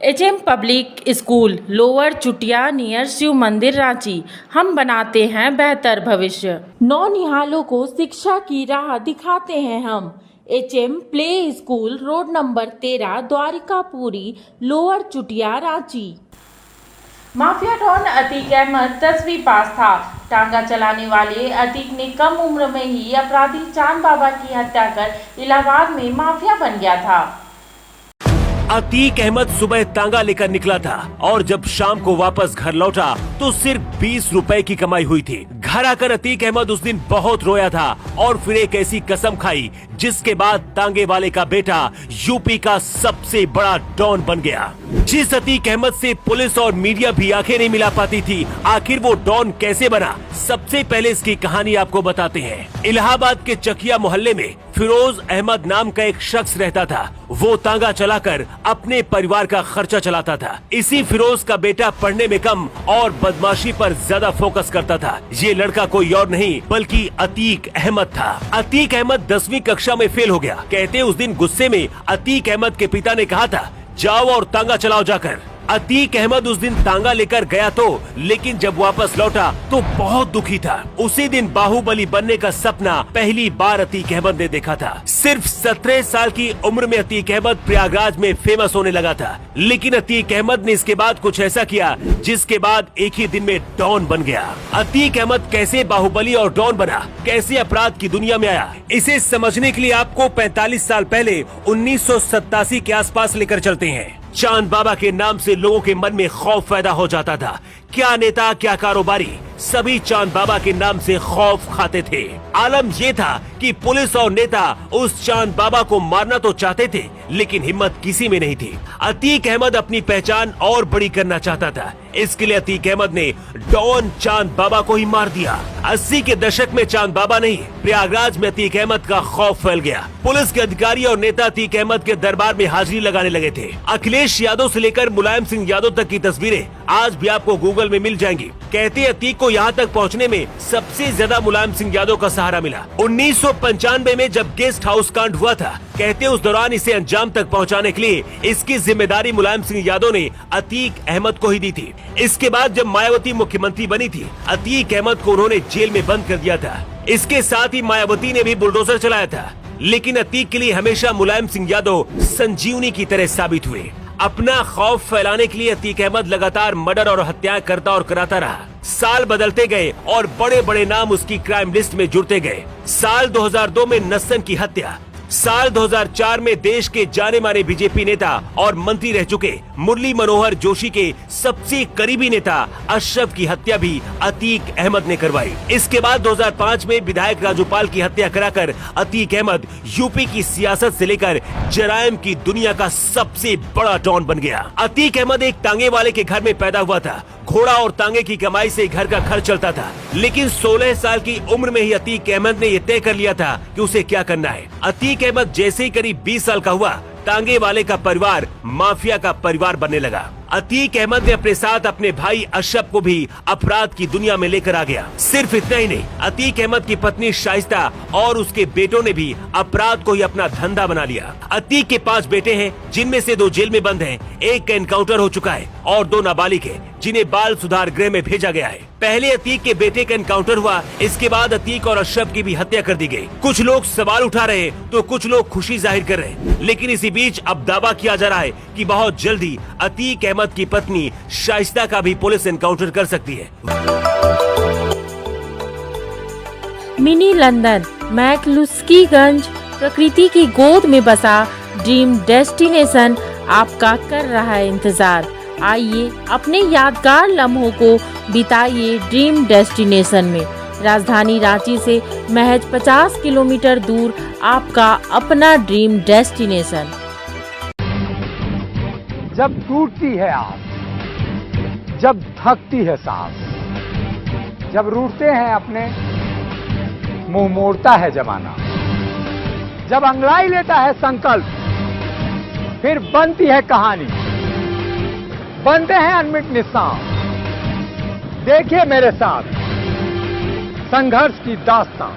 HM public school lower चुटिया near Shiv मंदिर रांची। हम बनाते हैं बेहतर भविष्य। नौनिहालों को शिक्षा की राह दिखाते हैं हम। HM play school road number 13 Dwarikapuri lower Chutia Ranchi. Mafia don Atiq Ahmed 10वीं पास था। टांगा चलाने वाले अतीक ने कम उम्र में ही अपराधी चांद बाबा की हत्या कर इलाहाबाद में माफिया बन गया था। अतीक अहमद सुबह तांगा लेकर निकला था और जब शाम को वापस घर लौटा तो सिर्फ 20 रुपए की कमाई हुई थी। घर आकर अतीक अहमद उस दिन बहुत रोया था और फिर एक ऐसी कसम खाई जिसके बाद तांगे वाले का बेटा यूपी का सबसे बड़ा डॉन बन गया। जिस अतीक अहमद से पुलिस और मीडिया भी आंखें नहीं मिला पाती थी, आखिर वो डॉन कैसे बना, सबसे पहले इसकी कहानी आपको बताते हैं। इलाहाबाद के चकिया मोहल्ले में फिरोज अहमद नाम का एक शख्स रहता था। वो तांगा चलाकर अपने परिवार का खर्चा चलाता था। इसी फिरोज का बेटा पढ़ने में कम और बदमाशी पर ज्यादा फोकस करता था। ये लड़का कोई और नहीं बल्कि अतीक अहमद था। अतीक अहमद 10वीं कक्षा में फेल हो गया। कहते उस दिन गुस्से में अतीक अहमद के पिता ने कहा था, जाओ और तांगा चलाओ जाकर। अतीक अहमद उस दिन तांगा लेकर गया तो, लेकिन जब वापस लौटा तो बहुत दुखी था। उसी दिन बाहुबली बनने का सपना पहली बार अतीक अहमद ने देखा था। सिर्फ 17 साल की उम्र में अतीक अहमद प्रयागराज में फेमस होने लगा था। लेकिन अतीक अहमद ने इसके बाद कुछ ऐसा किया जिसके बाद एक ही दिन में डॉन बन गया। अतीक अहमद कैसे बाहुबली और डॉन बना, कैसे अपराध की दुनिया में आया, इसे समझने के लिए आपको 45 साल पहले 1987 के आसपास लेकर चलते हैं। चांद बाबा के नाम से लोगों के मन में खौफ पैदा हो जाता था। क्या नेता क्या कारोबारी, सभी चांद बाबा के नाम से खौफ खाते थे। आलम ये था कि पुलिस और नेता उस चांद बाबा को मारना तो चाहते थे, लेकिन हिम्मत किसी में नहीं थी। अतीक अहमद अपनी पहचान और बड़ी करना चाहता था। इसके लिए अतीक अहमद ने डॉन चांद बाबा को ही मार दिया। 80 के दशक में चांद बाबा नहीं, प्रयागराज में अतीक अहमद का खौफ फैल गया। पुलिस के अधिकारी और नेता अतीक अहमद के दरबार में हाजिरी लगाने लगे थे। अखिलेश यादव से लेकर मुलायम सिंह यादव तक की तस्वीरें आज भी आपको गूगल में मिल जाएंगी। कहते अतीक को यहाँ तक पहुँचने में सबसे ज्यादा मुलायम सिंह यादव का सहारा मिला। 1995 में जब गेस्ट हाउस कांड हुआ था, कहते उस दौरान इसे अंजाम तक पहुंचाने के लिए इसकी जिम्मेदारी मुलायम सिंह यादव ने अतीक अहमद को ही दी थी। इसके बाद जब मायावती मुख्यमंत्री बनी थी, अतीक अहमद को उन्होंने जेल में बंद कर दिया था। इसके साथ ही मायावती ने भी बुलडोजर चलाया था। लेकिन अतीक के लिए हमेशा मुलायम सिंह यादव संजीवनी की तरह साबित हुए। अपना खौफ फैलाने के लिए अतीक अहमद लगातार मर्डर और हत्याएं करता और कराता रहा। साल बदलते गए और बड़े बड़े नाम उसकी क्राइम लिस्ट में जुड़ते गए। साल 2002 में नस्सन की हत्या, साल 2004 में देश के जाने माने बीजेपी नेता और मंत्री रह चुके मुरली मनोहर जोशी के सबसे करीबी नेता अशरफ की हत्या भी अतीक अहमद ने करवाई। इसके बाद 2005 में विधायक राजूपाल की हत्या कराकर अतीक अहमद यूपी की सियासत से लेकर जराइम की दुनिया का सबसे बड़ा डॉन बन गया। अतीक अहमद एक तांगे वाले के घर में पैदा हुआ था। घोड़ा और तांगे की कमाई से घर का खर्च चलता था। लेकिन 16 साल की उम्र में ही अतीक अहमद ने यह तय कर लिया था कि उसे क्या करना है। अतीक अहमद जैसे ही करीब 20 साल का हुआ, तांगे वाले का परिवार माफिया का परिवार बनने लगा। अतीक अहमद ने अपने साथ अपने भाई अशरफ को भी अपराध की दुनिया में लेकर आ गया। सिर्फ इतना ही नहीं, अतीक अहमद की पत्नी शाइस्ता और उसके बेटों ने भी अपराध को ही अपना धंधा बना लिया। अतीक के 5 बेटे हैं, जिनमें से 2 जेल में बंद हैं, एक का एनकाउंटर हो चुका है और 2 नाबालिग हैं, जिन्हें बाल सुधार गृह में भेजा गया है। पहले अतीक के बेटे का एनकाउंटर हुआ, इसके बाद अतीक और अशरफ की भी हत्या कर दी गई। कुछ लोग सवाल उठा रहे हैं तो कुछ लोग खुशी जाहिर कर रहे हैं। लेकिन इसी बीच अब दावा किया जा रहा है कि बहुत जल्दी अतीक अहमद की पत्नी शाइस्ता का भी पुलिस एनकाउंटर कर सकती है। मिनी लंदन मैक्लुस्कीगंज प्रकृति की गोद में बसा ड्रीम डेस्टिनेशन आपका कर रहा है इंतजार। आइए अपने यादगार लम्हों को बिताइए ड्रीम डेस्टिनेशन में। राजधानी रांची से महज 50 किलोमीटर दूर आपका अपना ड्रीम डेस्टिनेशन। जब टूटती है आस, जब थकती है सांस, जब रूठते हैं अपने, मुंह मोड़ता है जमाना, जब अंगड़ाई लेता है संकल्प, फिर बनती है कहानी, बनते हैं अनमिट निशान। देखिए मेरे साथ संघर्ष की दास्तां।